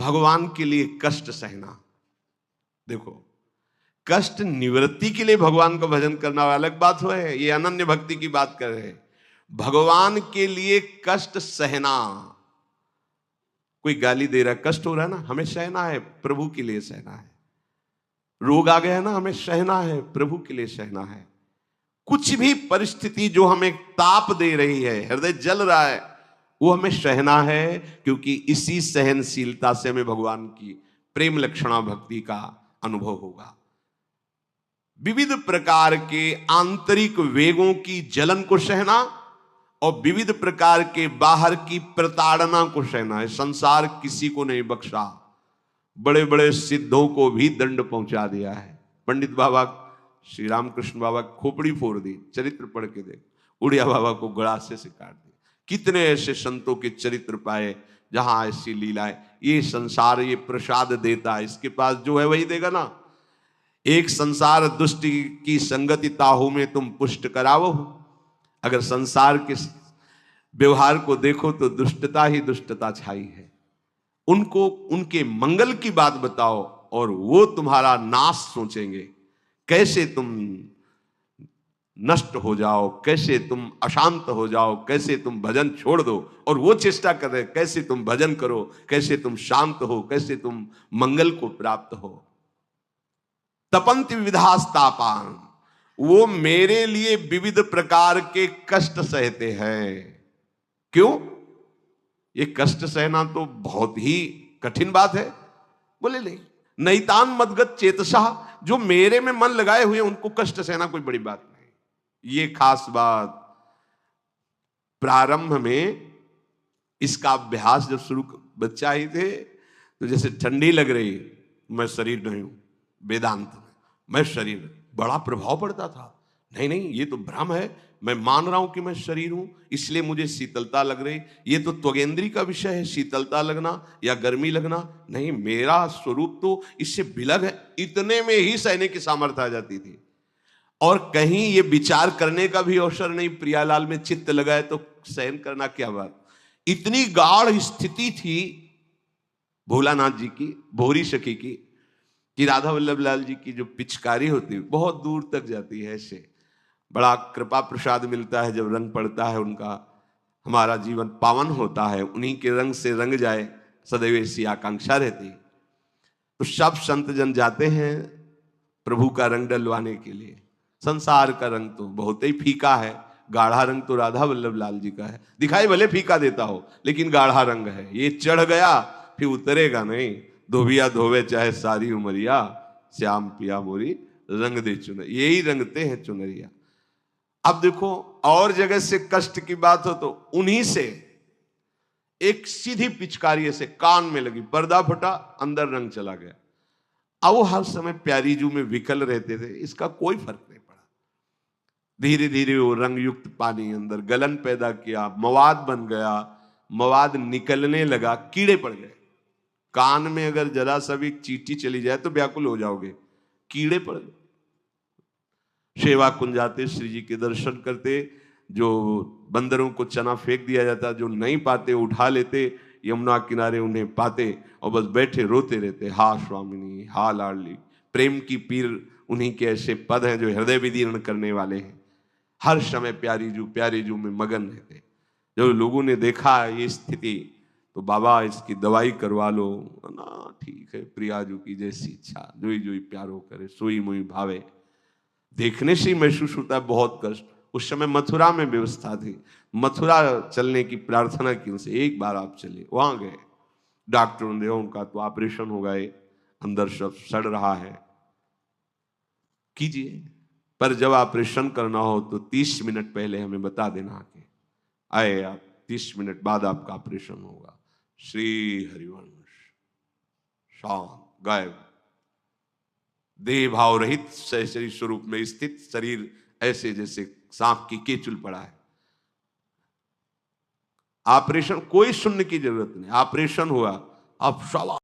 भगवान के लिए कष्ट सहना। देखो, कष्ट निवृत्ति के लिए भगवान का भजन करना अलग बात है, ये अनन्य भक्ति की बात कर रहे हैं। भगवान के लिए कष्ट सहना, कोई गाली दे रहा है, कष्ट हो रहा है ना, हमें सहना है, प्रभु के लिए सहना है। रोग आ गया है ना, हमें सहना है, प्रभु के लिए सहना है। कुछ भी परिस्थिति जो हमें ताप दे रही है, हृदय जल रहा है, वो हमें सहना है, क्योंकि इसी सहनशीलता से हमें भगवान की प्रेम लक्षणा भक्ति का अनुभव होगा। विविध प्रकार के आंतरिक वेगों की जलन को सहना और विविध प्रकार के बाहर की प्रताड़ना को सहना है। संसार किसी को नहीं बख्शा, बड़े बड़े सिद्धों को भी दंड पहुंचा दिया है। पंडित बाबा श्री रामकृष्ण बाबा खोपड़ी फोड़ दी, चरित्र पढ़ के देख। उड़िया बाबा को गड़ासे से काट दिया। कितने ऐसे संतों के चरित्र पाए जहां ऐसी लीलाएं। ये संसार ये प्रसाद देता है, इसके पास जो है वही देगा ना। एक संसार दुष्ट की संगति ताहू में तुम पुष्ट करावो। अगर संसार के व्यवहार को देखो तो दुष्टता ही दुष्टता छाई है। उनको उनके मंगल की बात बताओ और वो तुम्हारा नाश सोचेंगे, कैसे तुम नष्ट हो जाओ, कैसे तुम अशांत हो जाओ, कैसे तुम भजन छोड़ दो। और वो चेष्टा कर रहे कैसे तुम भजन करो, कैसे तुम शांत हो, कैसे तुम मंगल को प्राप्त हो। तपंति विविधास्तापान, वो मेरे लिए विविध प्रकार के कष्ट सहते हैं। क्यों? ये कष्ट सहना तो बहुत ही कठिन बात है। बोले नहीं, नैतान मदगत चेतसा, जो मेरे में मन लगाए हुए उनको कष्ट सहना कोई बड़ी बात नहीं। ये खास बात प्रारंभ में इसका अभ्यास जब शुरू, बच्चा ही थे तो जैसे ठंडी लग रही, मैं शरीर नहीं हूं, वेदांत में मैं शरीर, बड़ा प्रभाव पड़ता था। नहीं नहीं, ये तो भ्रम है, मैं मान रहा हूं कि मैं शरीर हूं, इसलिए मुझे शीतलता लग रही। ये तो त्वगेंद्री का विषय है, शीतलता लगना या गर्मी लगना। नहीं, मेरा स्वरूप तो इससे विलग है। इतने में ही सहने की सामर्थ्य आ जाती थी। और कहीं ये विचार करने का भी अवसर नहीं, प्रियालाल में चित्त लगाए तो सहन करना क्या बात। इतनी गाढ़ स्थिति थी भोलानाथ जी की, भोरी सखी की, कि राधा वल्लभ लाल जी की जो पिचकारी होती है बहुत दूर तक जाती है। ऐसे बड़ा कृपा प्रसाद मिलता है जब रंग पड़ता है उनका, हमारा जीवन पावन होता है। उन्हीं के रंग से रंग जाए, सदैव ऐसी आकांक्षा रहती। तो सब संत जन जाते हैं प्रभु का रंग डलवाने के लिए। संसार का रंग तो बहुत ही फीका है, गाढ़ा रंग तो राधा वल्लभ लाल जी का है। दिखाई भले फीका देता हो, लेकिन गाढ़ा रंग है। ये चढ़ गया फिर उतरेगा नहीं। धोबिया धोवे चाहे सारी उमरिया, श्याम पिया मोरी रंग दे चुनरिया। यही रंगते हैं चुनरिया। अब देखो, और जगह से कष्ट की बात हो तो उन्हीं से एक सीधी पिचकारी से कान में लगी, पर्दा फटा, अंदर रंग चला गया। अब वो हर समय प्यारी जू में विकल रहते थे, इसका कोई फर्क नहीं पड़ा। धीरे धीरे वो रंग युक्त पानी अंदर गलन पैदा किया, मवाद बन गया, मवाद निकलने लगा, कीड़े पड़ गए। कान में अगर जरा सा भी चींटी चली जाए तो व्याकुल हो जाओगे, कीड़े पड़ गए। सेवा कुंज जाते, श्री जी के दर्शन करते, जो बंदरों को चना फेंक दिया जाता, जो नहीं पाते उठा लेते, यमुना किनारे उन्हें पाते और बस बैठे रोते रहते, हा स्वामिनी, हा लाडली। प्रेम की पीर उन्हीं के ऐसे पद हैं जो हृदय विदीर्ण करने वाले हैं। हर समय प्यारी जू में मगन रहते। जब लोगों ने देखा ये स्थिति तो बाबा इसकी दवाई करवा लो ना। ठीक है, प्रियाजू की जैसी इच्छा, जोई जोई प्यारो करे सोई मोई भावे। देखने से ही महसूस होता है बहुत कष्ट। उस समय मथुरा में व्यवस्था थी, मथुरा चलने की प्रार्थना की उनसे, एक बार आप चलिए। वहां गए, डॉक्टरों ने उनका तो ऑपरेशन हो गए, अंदर सब सड़ रहा है, कीजिए, पर जब ऑपरेशन करना हो तो 30 मिनट पहले हमें बता देना आके आए आप, 30 मिनट बाद आपका ऑपरेशन होगा। श्री हरिवंश शांत, गायब, देह भाव रहित सहचरी स्वरूप में स्थित, शरीर ऐसे जैसे सांप की केचुल पड़ा है। ऑपरेशन, कोई सुनने की जरूरत नहीं, ऑपरेशन हुआ, अब साला